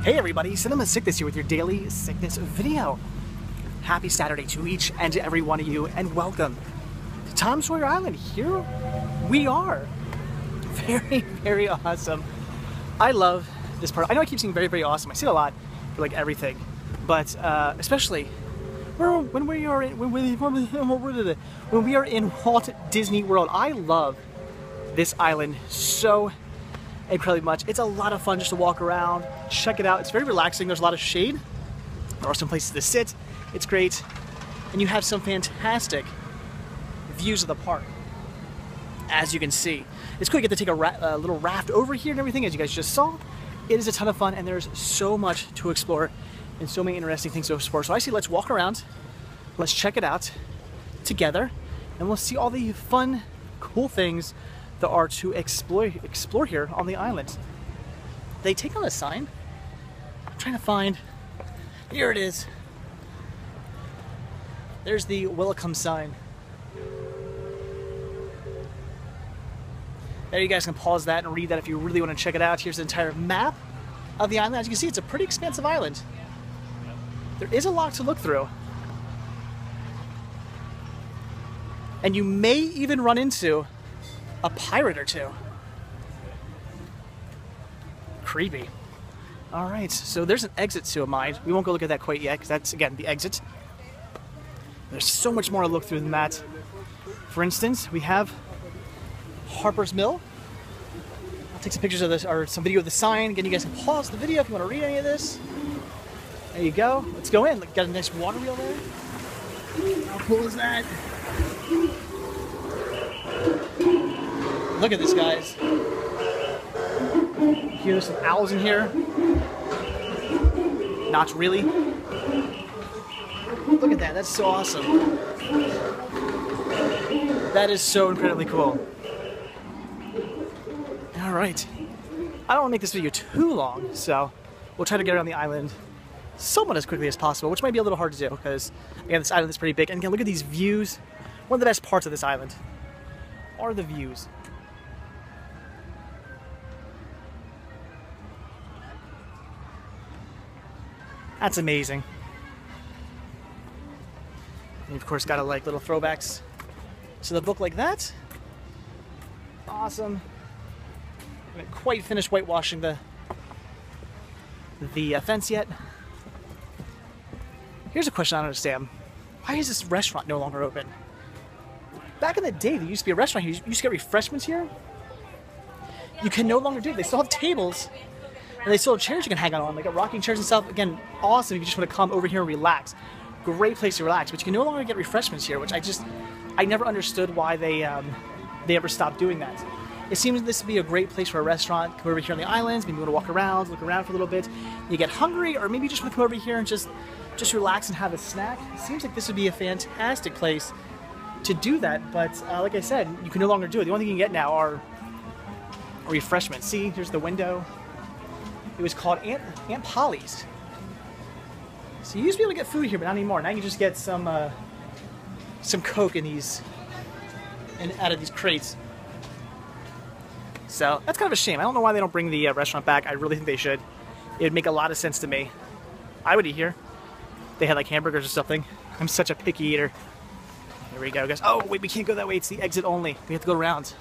Hey everybody, Cinema Sickness here with your daily sickness video. Happy Saturday to each and every one of you, and welcome to Tom Sawyer Island. Here we are. Very, very awesome. I love this part. I know I keep saying very, very awesome. I say it a lot for like everything, but especially when we are in Walt Disney World. I love this island so incredibly much. It's a lot of fun just to walk around, check it out. It's very relaxing. There's a lot of shade. There are some places to sit. It's great. And you have some fantastic views of the park, as you can see. It's cool. You get to take a little raft over here and everything, as you guys just saw. It is a ton of fun, and there's so much to explore and so many interesting things to explore. So I say let's walk around, let's check it out together, and we'll see all the fun, cool things there are to explore here on the island. They take on a sign. I'm trying to find, here it is. There's the welcome sign. There, you guys can pause that and read that if you really want to check it out. Here's the entire map of the island. As you can see, it's a pretty expansive island. There is a lot to look through. And you may even run into a pirate or two. Creepy. All right, so there's an exit to a mine. We won't go look at that quite yet, because that's, again, the exit. There's so much more to look through than that. For instance, we have Harper's Mill. I'll take some pictures of this, or some video of the sign. Again, you guys can pause the video if you want to read any of this. There you go. Let's go in. Got a nice water wheel there. How cool is that? Look at this, guys. Here's some owls in here. Not really. Look at that. That's so awesome. That is so incredibly cool. All right. I don't want to make this video too long, so we'll try to get around the island somewhat as quickly as possible, which might be a little hard to do because, again, this island is pretty big. And again, look at these views. One of the best parts of this island are the views. That's amazing. And of course, got to like little throwbacks to the book like that. Awesome. I haven't quite finished whitewashing the fence yet. Here's a question I don't understand. Why is this restaurant no longer open? Back in the day, there used to be a restaurant here. You used to get refreshments here. You can no longer do it. They still have tables, and they still have chairs you can hang out on, like rocking chairs and stuff. Again, awesome if you just want to come over here and relax. Great place to relax, but you can no longer get refreshments here, which I never understood why they ever stopped doing that. It seems this would be a great place for a restaurant. Come over here on the islands, maybe you want to walk around, look around for a little bit. You get hungry, or maybe you just want to come over here and just relax and have a snack. It seems like this would be a fantastic place to do that, but like I said, you can no longer do it. The only thing you can get now are refreshments. See, here's the window. It was called Aunt Polly's. So you used to be able to get food here, but not anymore. Now you can just get some Coke in out of these crates. So that's kind of a shame. I don't know why they don't bring the restaurant back. I really think they should. It would make a lot of sense to me. I would eat here. They had like hamburgers or something. I'm such a picky eater. Here we go, guys. Oh, wait, we can't go that way. It's the exit only. We have to go around.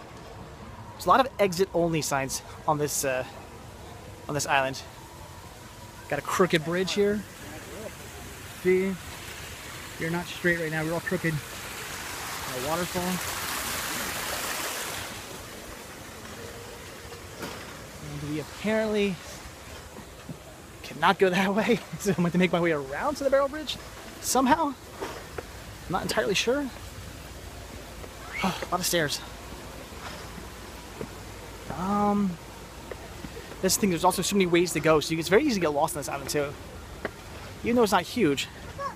There's a lot of exit only signs on this island. Got a crooked bridge here. See? You're not straight right now. We're all crooked. A waterfall. And we apparently cannot go that way. So I'm going to make my way around to the barrel bridge somehow. I'm not entirely sure. Oh, a lot of stairs. This thing, there's also so many ways to go, so it's very easy to get lost on this island too. Even though it's not huge. Look,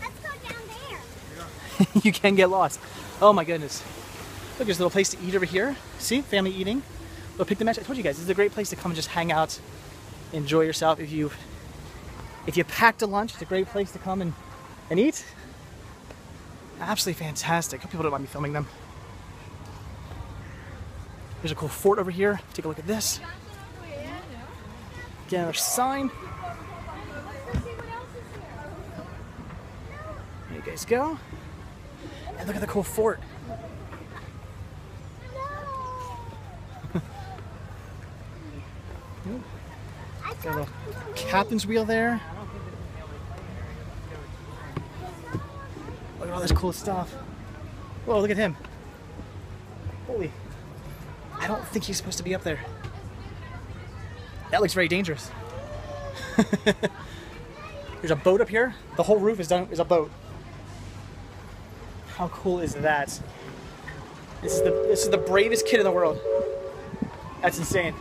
let's go down there. You can get lost. Oh my goodness. Look, there's a little place to eat over here. See, family eating. Little pick the match. I told you guys, this is a great place to come and just hang out, enjoy yourself. If you packed a lunch, it's a great place to come and eat. Absolutely fantastic. Hope people don't mind me filming them. There's a cool fort over here. Take a look at this. Again, another sign. There you guys go. And look at the cool fort. Got a little captain's wheel there. Look at all this cool stuff. Whoa, look at him. Holy. I don't think he's supposed to be up there. That looks very dangerous. There's a boat up here. The whole roof is a boat. How cool is that? This is the bravest kid in the world. That's insane.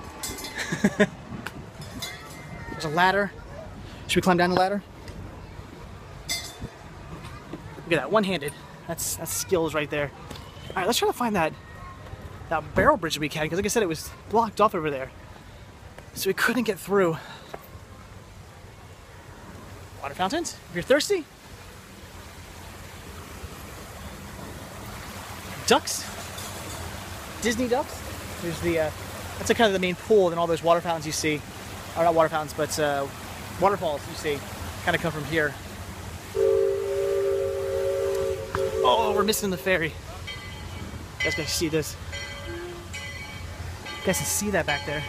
There's a ladder. Should we climb down the ladder? Look at that, one-handed. That's skills right there. All right, let's try to find that barrel bridge that we can, because like I said, it was blocked off over there, so we couldn't get through. Water fountains, if you're thirsty. Ducks, Disney ducks. There's that's kind of the main pool, and all those water fountains you see, or not water fountains, but waterfalls you see, kind of come from here. Oh, we're missing the ferry. You guys can see this. You guys can see that back there.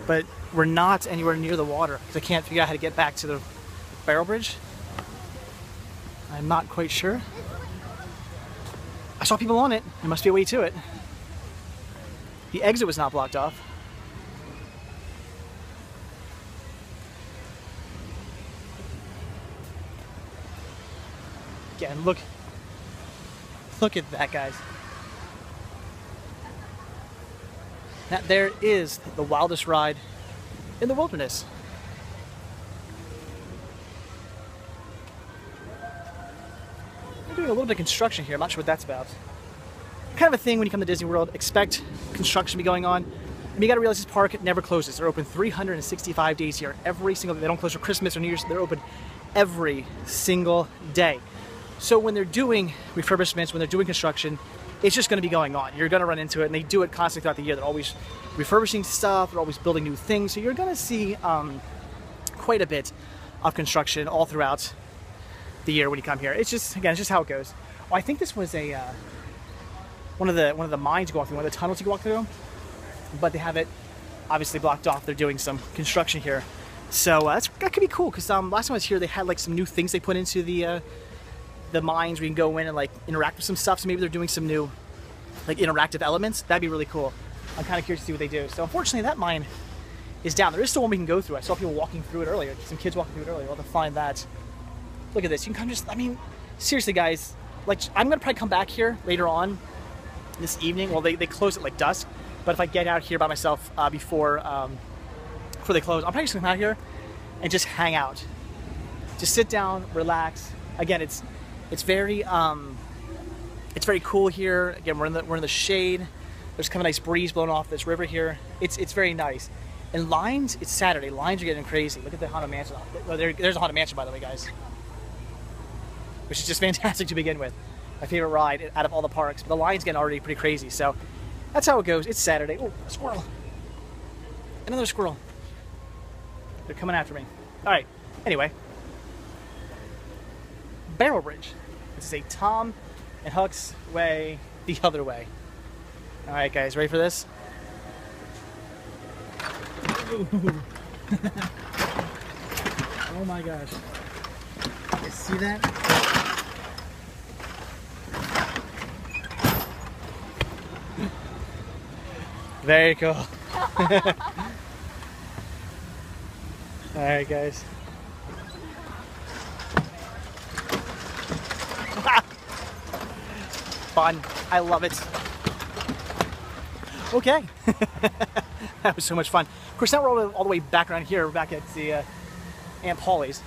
But we're not anywhere near the water because I can't figure out how to get back to the barrel bridge. I'm not quite sure. I saw people on it. There must be a way to it. The exit was not blocked off. Again, look at that, guys. That there is the wildest ride in the wilderness. We're doing a little bit of construction here. I'm not sure what that's about. Kind of a thing when you come to Disney World, expect construction to be going on. And you gotta realize this park never closes. They're open 365 days here. Every single day. They don't close for Christmas or New Year's. They're open every single day. So when they're doing refurbishments, when they're doing construction, it's just going to be going on. You're going to run into it, and they do it constantly throughout the year. They're always refurbishing stuff. They're always building new things. So you're going to see quite a bit of construction all throughout the year when you come here. It's just, again, it's just how it goes. Oh, I think this was a one of the mines you go through, one of the tunnels you walk through, but they have it obviously blocked off. They're doing some construction here, so that could be cool. Because last time I was here, they had like some new things they put into the mines where you can go in and like interact with some stuff. So maybe they're doing some new like interactive elements. That'd be really cool. I'm kind of curious to see what they do. So unfortunately that mine is down. There is still one we can go through. I saw people walking through it earlier. Some kids walking through it earlier. We'll have to find that. Look at this. You can come I mean, seriously guys, like I'm gonna probably come back here later on this evening. Well, they close at like dusk, but if I get out here by myself before they close, I'm probably just gonna come out here and just hang out. Just sit down, relax. Again, it's very cool here. Again, we're in the shade. There's kind of a nice breeze blowing off this river here. It's very nice. And lines, it's Saturday. Lines are getting crazy. Look at the Haunted Mansion. Well, there's a Haunted Mansion, by the way, guys, which is just fantastic to begin with. My favorite ride out of all the parks. But the line's getting already pretty crazy. So that's how it goes. It's Saturday. Oh, a squirrel. Another squirrel. They're coming after me. All right. Anyway. Barrel Bridge. This is a Tom and Huck's way the other way. All right, guys, ready for this? Oh my gosh. You see that? Very cool. All right, guys. Fun. I love it. Okay. That was so much fun. Of course, now we're all the way back around here. We're back at the Aunt Polly's.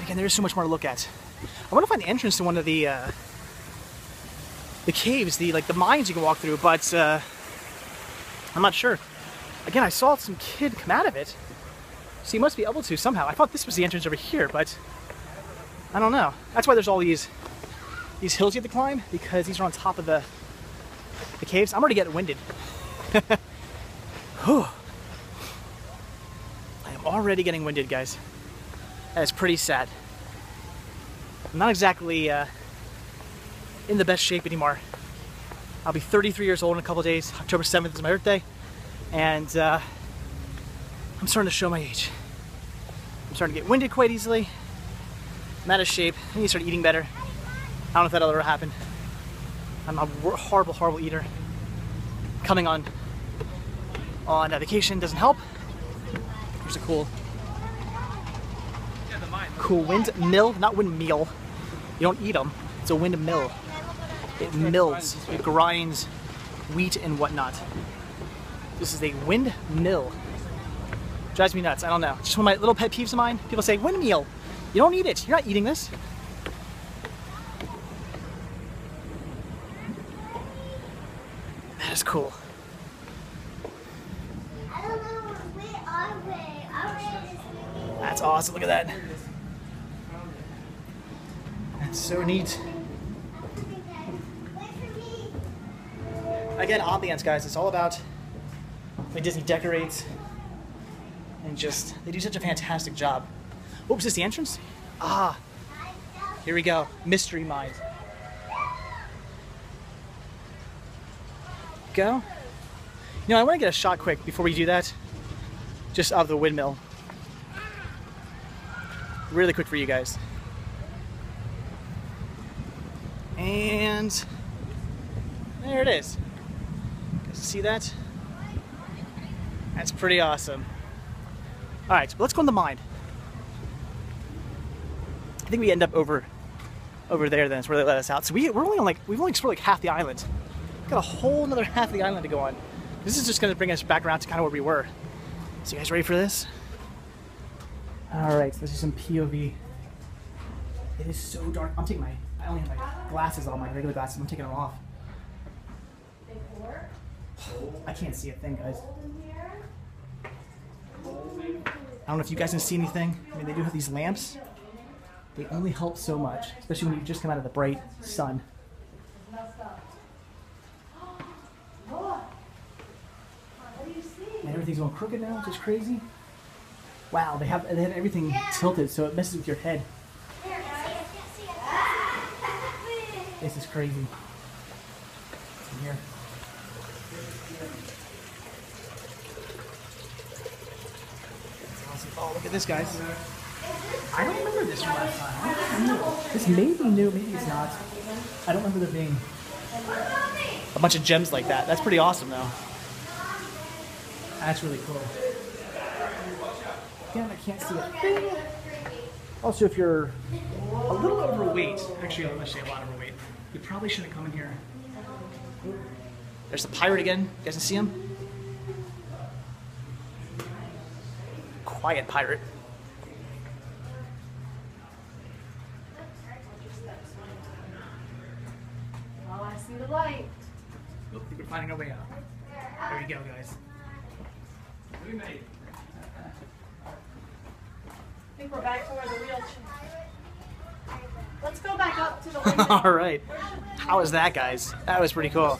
Again, there's so much more to look at. I want to find the entrance to one of the caves, the mines you can walk through, but I'm not sure. Again, I saw some kid come out of it, so you must be able to somehow. I thought this was the entrance over here, but I don't know. That's why there's all these hills you have to climb, because these are on top of the caves. I'm already getting winded. Whew. I am already getting winded, guys. That is pretty sad. I'm not exactly in the best shape anymore. I'll be 33 years old in a couple days. October 7th is my birthday, and I'm starting to show my age. I'm starting to get winded quite easily. I'm out of shape. I need to start eating better. I don't know if that'll ever happen. I'm a horrible, horrible eater. Coming on vacation doesn't help. There's a cool windmill, not windmeal. You don't eat them. It's a windmill. It mills. It grinds wheat and whatnot. This is a windmill. Drives me nuts. I don't know. Just one of my little pet peeves of mine. People say windmeal. You don't eat it. You're not eating this. That is cool. I don't know where are they? That's awesome. Look at that. That's so neat. Again, ambience, guys. It's all about the way Disney decorates, and just they do such a fantastic job. Oops, is this the entrance? Ah, here we go. Mystery Mine. Go. You know, I want to get a shot quick before we do that, just of the windmill. Really quick for you guys. And there it is. Guys, see that? That's pretty awesome. All right, so let's go in the mine. I think we end up over there. Then it's where they let us out. So we've only explored like half the island. Got a whole another half of the island to go on. This is just going to bring us back around to kind of where we were. So you guys ready for this? All right, so let's do some POV. It is so dark. I only have my glasses on, my regular glasses. I'm taking them off. I can't see a thing, guys. I don't know if you guys can see anything. I mean, they do have these lamps. They only help so much, especially when you just come out of the bright sun. And everything's going crooked now, which is crazy. Wow, they have everything tilted, so it messes with your head. This is crazy. In here. That's awesome. Oh, look at this, guys. I don't remember this from last time. This may be new, maybe it's not. I don't remember there being a bunch of gems like that. That's pretty awesome, though. That's really cool. Again, I can't see a thing. Also, if you're a little overweight, actually, I'm going to say a lot overweight, you probably shouldn't come in here. There's the pirate again. You guys can see him? Quiet pirate. Oh, I see the light. I think we're finding our way out. There you go, guys. We made it. I think we're back to where the real. Let's go back up to the window. All right. How was that, guys? That was pretty cool.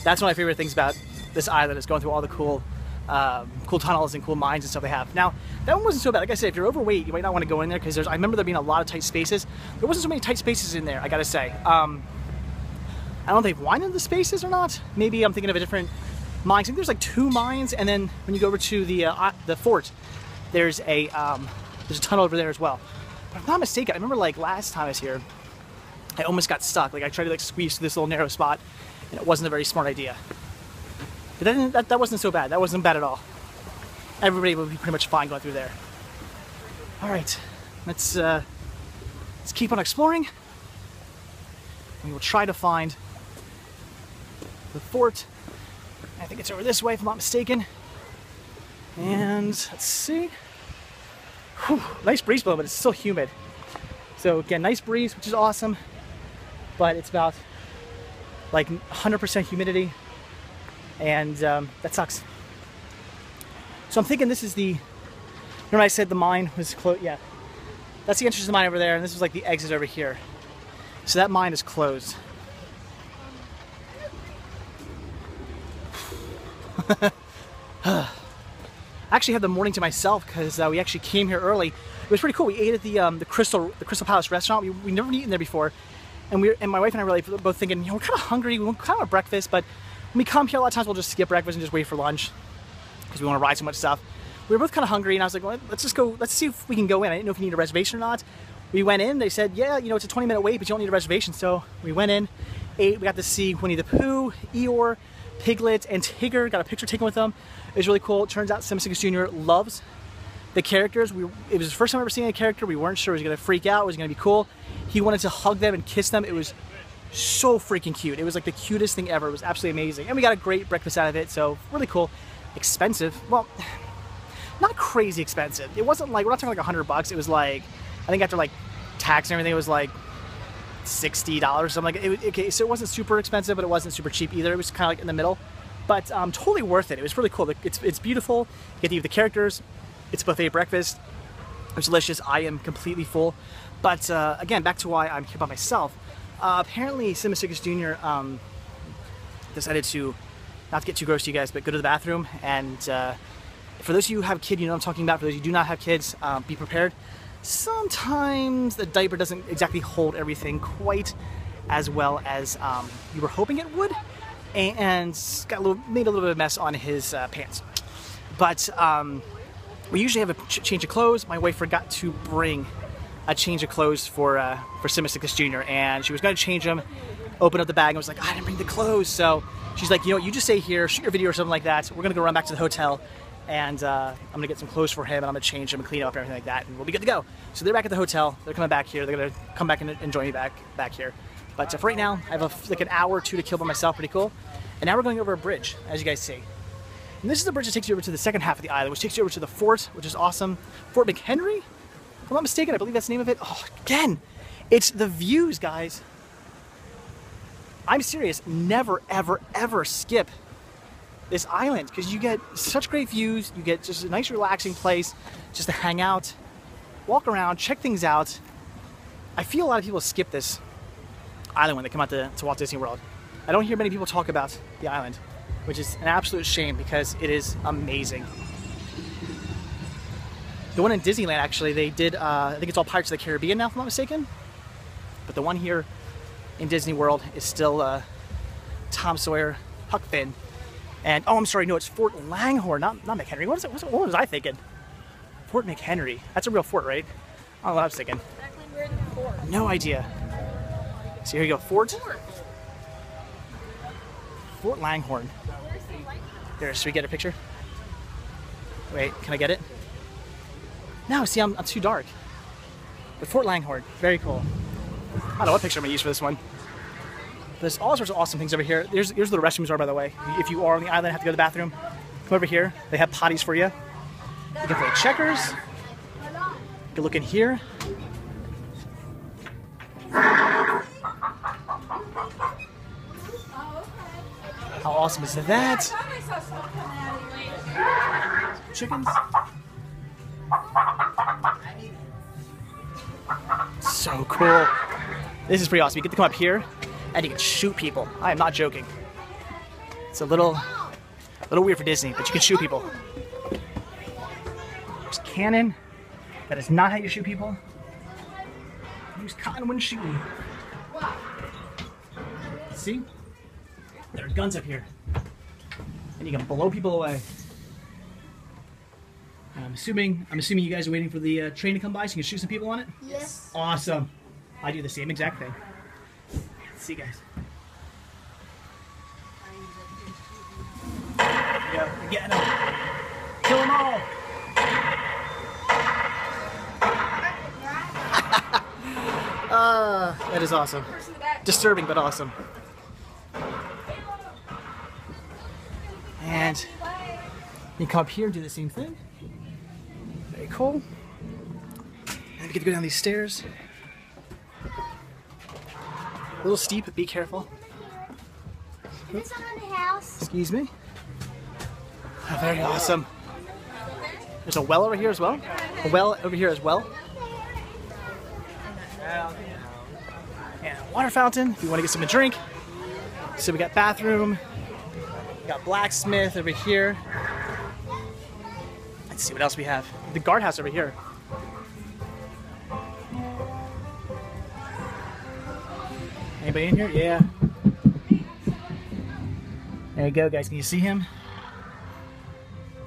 That's one of my favorite things about this island is going through all the cool tunnels and cool mines and stuff they have. Now, that one wasn't so bad. Like I said, if you're overweight, you might not want to go in there because I remember there being a lot of tight spaces. There wasn't so many tight spaces in there, I gotta say. I don't know if they've widened the spaces or not. Maybe I'm thinking of a different mine. I think there's like 2 mines, and then when you go over to the fort, there's a tunnel over there as well. But if I'm not mistaken, I remember like last time I was here, I almost got stuck. Like I tried to like squeeze through this little narrow spot, and it wasn't a very smart idea. But that wasn't so bad. That wasn't bad at all. Everybody would be pretty much fine going through there. All right, let's keep on exploring. We will try to find the fort. I think it's over this way, if I'm not mistaken. And let's see. Whew, nice breeze blowing, but it's still humid. So again, nice breeze, which is awesome, but it's about like 100% humidity, and that sucks. So I'm thinking this is the, remember I said the mine was closed? Yeah, that's the entrance to the mine over there, and this was like the exit over here. So that mine is closed. I actually had the morning to myself because we actually came here early. It was pretty cool. We ate at the Crystal Palace restaurant. We never eaten there before, and my wife and I were like both thinking, you know, we're kind of hungry. We want kind of breakfast, but when we come here, a lot of times we'll just skip breakfast and just wait for lunch because we want to ride so much stuff. We were both kind of hungry, and I was like, well, let's just go. Let's see if we can go in. I didn't know if you need a reservation or not. We went in. They said, yeah, you know, it's a 20-minute wait, but you don't need a reservation. So we went in, ate. We got to see Winnie the Pooh, Eeyore, Piglet, and Tigger. Got a picture taken with them. It was really cool. It turns out Simicicus Jr. loves the characters. It was the first time ever seeing a character. We weren't sure it was going to freak out. It was going to be cool. He wanted to hug them and kiss them. It was so freaking cute. It was like the cutest thing ever. It was absolutely amazing. And we got a great breakfast out of it. So really cool. Expensive. Well, not crazy expensive. It wasn't like, we're not talking like $100. It was like, I think after like tax and everything, it was like $60 or something. Like okay, so it wasn't super expensive, but it wasn't super cheap either. It was kind of like in the middle. But totally worth it. It was really cool. It's beautiful. You get to eat the characters. It's buffet breakfast. It was delicious. I am completely full. But again, back to why I'm here by myself. Apparently, Simicicus Jr. Decided to, not to get too gross to you guys, but go to the bathroom. And for those of you who have kids, you know what I'm talking about. For those of you who do not have kids, be prepared. Sometimes the diaper doesn't exactly hold everything quite as well as you were hoping it would. And made a little bit of a mess on his pants. But we usually have a change of clothes. My wife forgot to bring a change of clothes for Simicicus Jr. And she was going to change them, open up the bag, and was like, I didn't bring the clothes. So she's like, you know what, you just stay here, shoot your video or something like that. We're going to go run back to the hotel, and I'm going to get some clothes for him, and I'm going to change them and clean up and everything like that, and we'll be good to go. So they're back at the hotel. They're coming back here. They're going to come back and enjoy me back here. But for right now, I have like an hour or two to kill by myself. Pretty cool. And now we're going over a bridge, as you guys see. And this is the bridge that takes you over to the second half of the island, which takes you over to the fort, which is awesome. Fort McHenry? If I'm not mistaken, I believe that's the name of it. Oh, again, it's the views, guys. I'm serious. Never, ever, ever skip this island because you get such great views. You get just a nice, relaxing place just to hang out, walk around, check things out. I feel a lot of people skip this island when they come out to Walt Disney World. I don't hear many people talk about the island, which is an absolute shame because it is amazing. The one in Disneyland, actually, they did, I think it's all Pirates of the Caribbean now, if I'm not mistaken. But the one here in Disney World is still Tom Sawyer, Huck Finn. And, oh, I'm sorry, no, it's Fort Langhorne, not McHenry. What was I thinking? Fort McHenry. That's a real fort, right? I don't know what I was thinking. Exactly where the fort. No idea. So here you go, Fort Langhorne. There, should we get a picture? Wait, can I get it? No, see, I'm too dark. But Fort Langhorne, very cool. I don't know what picture I'm gonna use for this one. There's all sorts of awesome things over here. Here's where the restrooms are, by the way. If you are on the island and have to go to the bathroom, come over here. They have potties for you. You can play checkers. You can look in here. How awesome is that? Chickens. So cool. This is pretty awesome. You get to come up here and you can shoot people. I am not joking. It's a little weird for Disney, but you can shoot people. There's a cannon. That is not how you shoot people. Use cotton when shooting. See? There are guns up here. And you can blow people away. I'm assuming you guys are waiting for the train to come by so you can shoot some people on it? Yes. Awesome. I do the same exact thing. Let's see, guys. There you go. We're getting them. Kill them all. That is awesome. Disturbing, but awesome. And you come up here and do the same thing. Very cool. And we get to go down these stairs. A little steep, be careful. Is this on the house? Excuse me. Oh, very awesome. There's a well over here as well. A well over here as well. And a water fountain if you want to get something to drink. So we got bathroom. We got blacksmith over here. Let's see what else we have. The guardhouse over here. Anybody in here? Yeah. There you go, guys. Can you see him?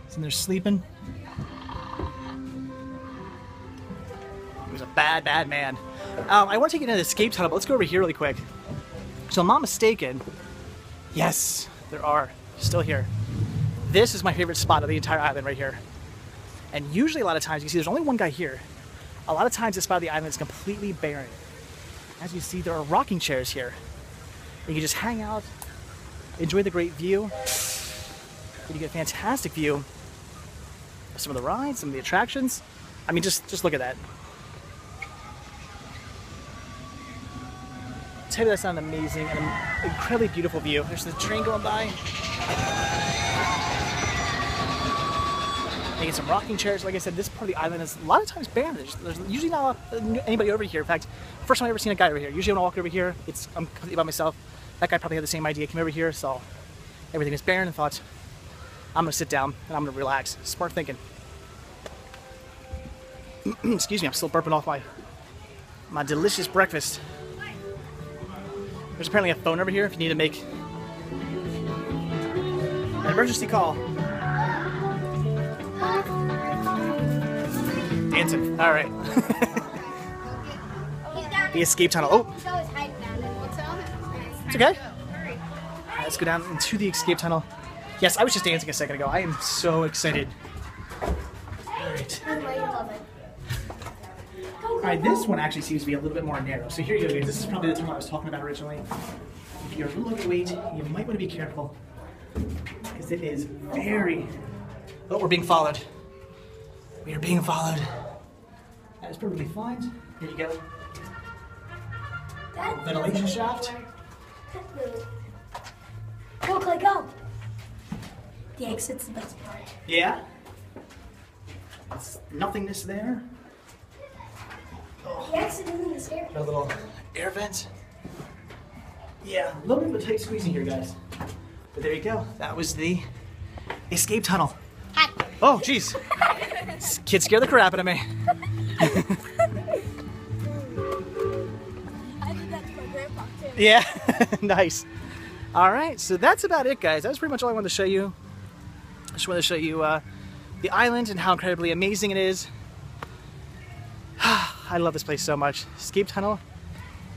He's in there sleeping. He was a bad, bad man. I want to take you into the escape tunnel, but let's go over here really quick. So I'm not mistaken. Yes, there are. Still here. This is my favorite spot of the entire island right here. And usually a lot of times, you see there's only one guy here. A lot of times this spot of the island is completely barren. As you see, there are rocking chairs here. You can just hang out, enjoy the great view. And you get a fantastic view of some of the rides, some of the attractions. I mean, just look at that. I'll tell you that sounds amazing and an incredibly beautiful view. There's the train going by. You get some rocking chairs. Like I said, this part of the island is a lot of times barren. There's usually not anybody over here. In fact, first time I've ever seen a guy over here. Usually when I walk over here, I'm completely by myself. That guy probably had the same idea. Came over here, saw everything is barren, and thought, I'm gonna sit down and I'm gonna relax. Smart thinking. Excuse me, I'm still burping off my delicious breakfast. There's apparently a phone over here if you need to make an emergency call. Dancing. All right. The escape tunnel. Oh, it's okay. Let's go down into the escape tunnel. Yes, I was just dancing a second ago. I am so excited. All right. All right, this one actually seems to be a little bit more narrow. So here you go, guys. This is probably the tunnel I was talking about originally. If you're a little overweight, you might want to be careful because it is very... Oh, we're being followed. We are being followed. That is perfectly fine. Here you go. Ventilation shaft. Go, Clay, go! The exit's the best part. Yeah. It's nothingness there. The exit isn't the scary. A little air vent. Yeah, a little bit of a tight squeeze in here, guys. But there you go. That was the escape tunnel. Hi. Oh, jeez. Kids scare the crap out of me. I did that to my grandpa, too. Yeah, nice. All right, so that's about it, guys. That was pretty much all I wanted to show you. I just wanted to show you the island and how incredibly amazing it is. I love this place so much. Escape tunnel,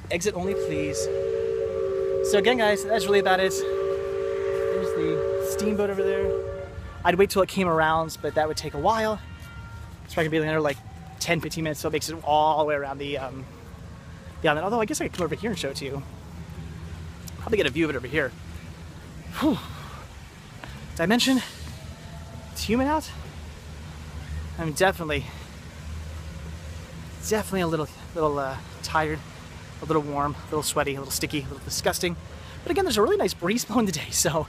exit only, please. So again, guys, that's really about it. There's the steamboat over there. I'd wait till it came around, but that would take a while. It's probably gonna be another like 10-15 minutes, so it makes it all the way around the island. Although I guess I could come over here and show it to you. Probably get a view of it over here. Whew. Did I mention it's humid out? I'm definitely a little tired, a little warm, a little sweaty, a little sticky, a little disgusting. But again, there's a really nice breeze blowing today, so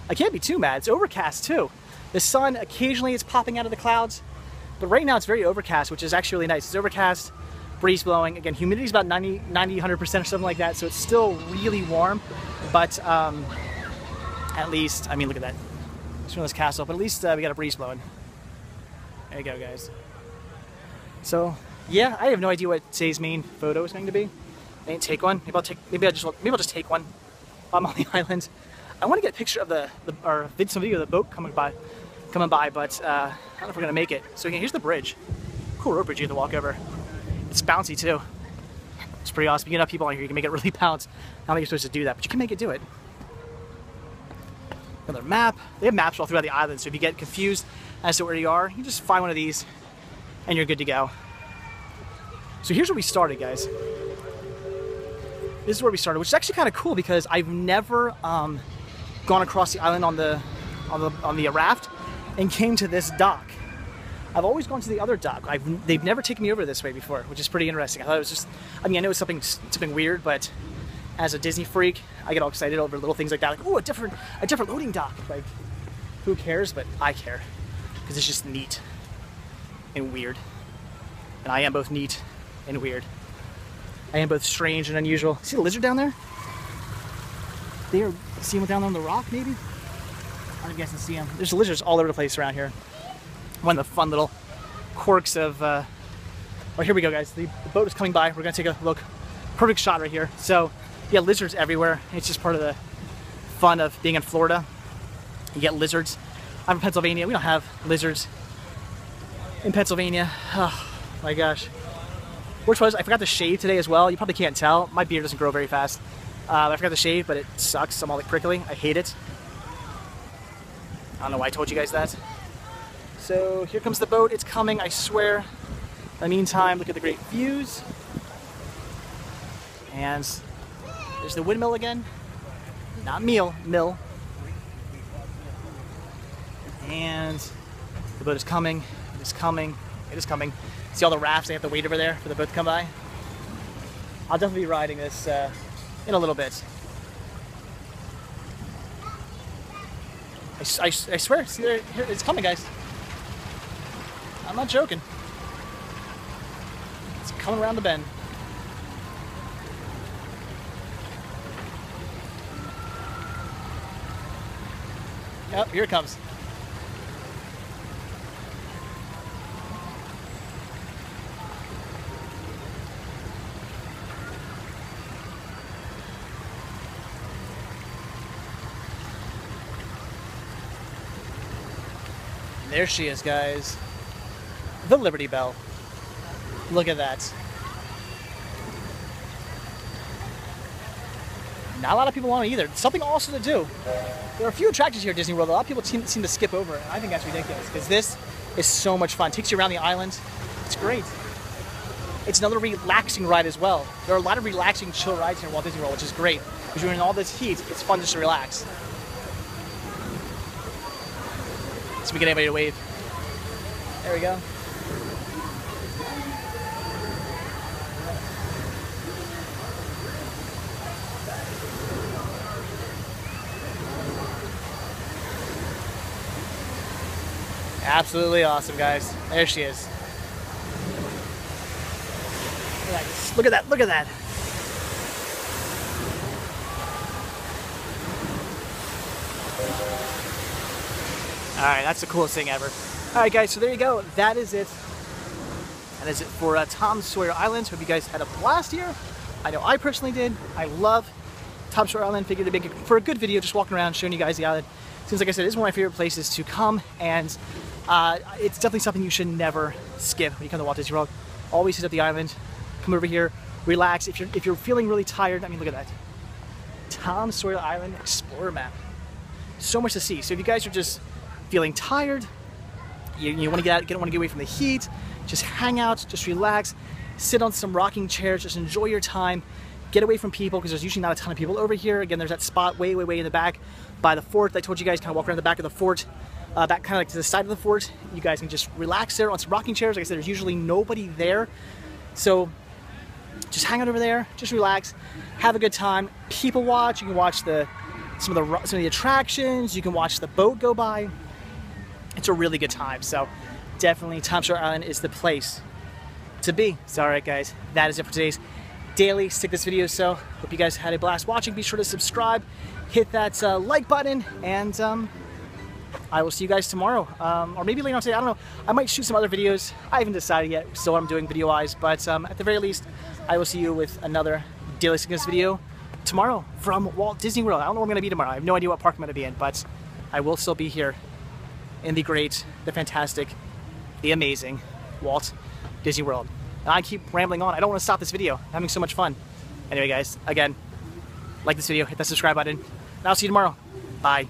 I can't be too mad. It's overcast too. The sun occasionally is popping out of the clouds, but right now it's very overcast, which is actually really nice. It's overcast, breeze blowing. Again, humidity is about 90, 100% or something like that, so it's still really warm. But at least, I mean, look at that. It's from this castle, but at least we got a breeze blowing. There you go, guys. So, yeah, I have no idea what today's main photo is going to be. I didn't take one. Maybe I'll just take one while I'm on the island. I want to get a picture of some video of the boat coming by, but I don't know if we're gonna make it. So again, here's the bridge. Cool rope bridge you have to walk over. It's bouncy too. It's pretty awesome. You can have people on here, you can make it really bounce. I don't think you're supposed to do that, but you can make it do it. Another map. They have maps all throughout the island, so if you get confused as to where you are, you just find one of these and you're good to go. So here's where we started, guys. This is where we started, which is actually kind of cool because I've never gone across the island on the raft and came to this dock. I've always gone to the other dock. They've never taken me over this way before, which is pretty interesting. I thought it was just, I mean, I know it's something weird, but as a Disney freak, I get all excited over little things like that. Like, oh, a different loading dock. Like, who cares? But I care because it's just neat and weird. And I am both neat and weird. I am both strange and unusual. See the lizard down there? See one down there on the rock, maybe? I don't know if you guys can see him. There's lizards all over the place around here. One of the fun little quirks of, well, here we go, guys. The boat is coming by. We're gonna take a look. Perfect shot right here. So, yeah, lizards everywhere. It's just part of the fun of being in Florida. You get lizards. I'm in Pennsylvania. We don't have lizards in Pennsylvania. Oh my gosh. Which was, I forgot to shave today as well. You probably can't tell. My beard doesn't grow very fast. I forgot to shave, but it sucks. I'm all like prickly. I hate it. I don't know why I told you guys that. So here comes the boat. It's coming, I swear. In the meantime, look at the great views. And there's the windmill again. Not meal, mill. And the boat is coming. It is coming. It is coming. See all the rafts? They have to wait over there for the boat to come by. I'll definitely be riding this in a little bit. I swear, see there, here, it's coming, guys. I'm not joking. It's coming around the bend. Yep, here it comes. There she is, guys. The Liberty Bell. Look at that. Not a lot of people want it either. Something also to do. There are a few attractions here at Disney World. A lot of people seem to skip over it. I think that's ridiculous because this is so much fun. It takes you around the island. It's great. It's another relaxing ride as well. There are a lot of relaxing, chill rides here at Walt Disney World, which is great. Because you're in all this heat, it's fun just to relax. So we get anybody to wave. There we go. Absolutely awesome, guys. There she is. Look at that, look at that. Alright, that's the coolest thing ever. Alright guys, so there you go. That is it. That is it for Tom Sawyer Island. Hope you guys had a blast here. I know I personally did. I love Tom Sawyer Island. Figured to make it for a good video, just walking around, showing you guys the island. Since, like I said, it's one of my favorite places to come, and it's definitely something you should never skip when you come to Walt Disney World. Always hit up the island, come over here, relax. If you're feeling really tired, I mean, look at that. Tom Sawyer Island Explorer map. So much to see. So if you guys are just feeling tired, you want to get out, want to get away from the heat, just hang out, just relax, sit on some rocking chairs, just enjoy your time, get away from people because there's usually not a ton of people over here. Again, there's that spot way in the back by the fort. I told you guys, kind of walk around the back of the fort, back kind of like to the side of the fort. You guys can just relax there on some rocking chairs. Like I said, there's usually nobody there, so just hang out over there, just relax, have a good time, people watch. You can watch some of the attractions. You can watch the boat go by. It's a really good time. So definitely Tom Sawyer Island is the place to be. So all right, guys, that is it for today's daily Stick This video. So hope you guys had a blast watching. Be sure to subscribe, hit that like button, and I will see you guys tomorrow, or maybe later on today. I don't know. I might shoot some other videos. I haven't decided yet still what I'm doing video-wise, but at the very least, I will see you with another daily Stick This video tomorrow from Walt Disney World. I don't know where I'm going to be tomorrow. I have no idea what park I'm going to be in, but I will still be here in the great, the fantastic, the amazing Walt Disney World. And I keep rambling on. I don't want to stop this video. I'm having so much fun. Anyway, guys, again, like this video, hit that subscribe button, and I'll see you tomorrow. Bye.